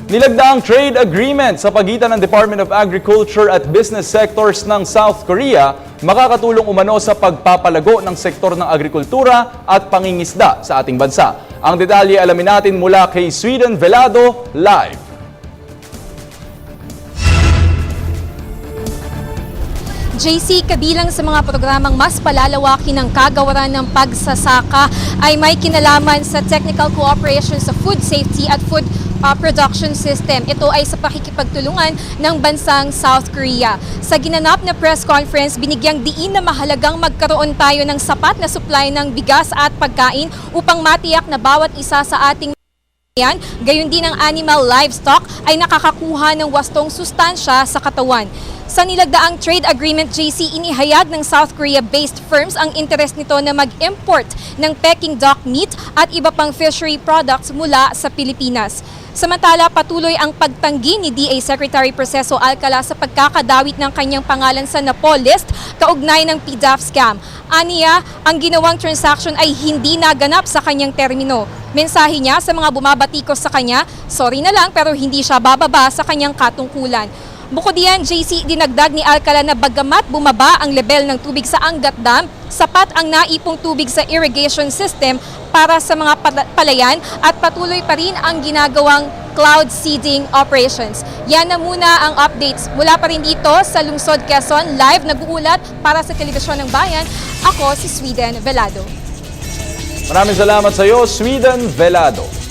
Nilagda ang trade agreement sa pagitan ng Department of Agriculture at business sectors ng South Korea, makakatulong umano sa pagpapalago ng sektor ng agrikultura at pangingisda sa ating bansa. Ang detalye alamin natin mula kay Sweden Velado live. JC, kabilang sa mga programang mas palalawakin ng kagawaran ng pagsasaka ay may kinalaman sa technical cooperation sa food safety at food production system. Ito ay sa pakikipagtulungan ng bansang South Korea. Sa ginanap na press conference, binigyang diin na mahalagang magkaroon tayo ng sapat na supply ng bigas at pagkain upang matiyak na bawat isa sa ating gayon din ang animal livestock ay nakakakuha ng wastong sustansya sa katawan. Sa nilagdaang trade agreement, JC, inihayag ng South Korea-based firms ang interest nito na mag-import ng Peking duck meat at iba pang fishery products mula sa Pilipinas. Samantala, patuloy ang pagtanggi ni DA Secretary Proceso Alcala sa pagkakadawit ng kanyang pangalan sa NAPO list kaugnay ng PDAF scam. Aniya, ang ginawang transaction ay hindi naganap sa kanyang termino. Mensahe niya sa mga bumabatikos sa kanya, sorry na lang pero hindi siya bababa sa kanyang katungkulan. Bukod diyan, JC, dinagdag ni Alcala na bagamat bumaba ang level ng tubig sa Angat Dam, sapat ang naipong tubig sa irrigation system para sa mga palayan at patuloy pa rin ang ginagawang cloud seeding operations. Yan na muna ang updates. Mula pa rin dito sa Lungsod, Quezon, live nag-uulat para sa Telebisyon ng Bayan. Ako si Sweden Velado. Maraming salamat sa iyo, Sweden Velado.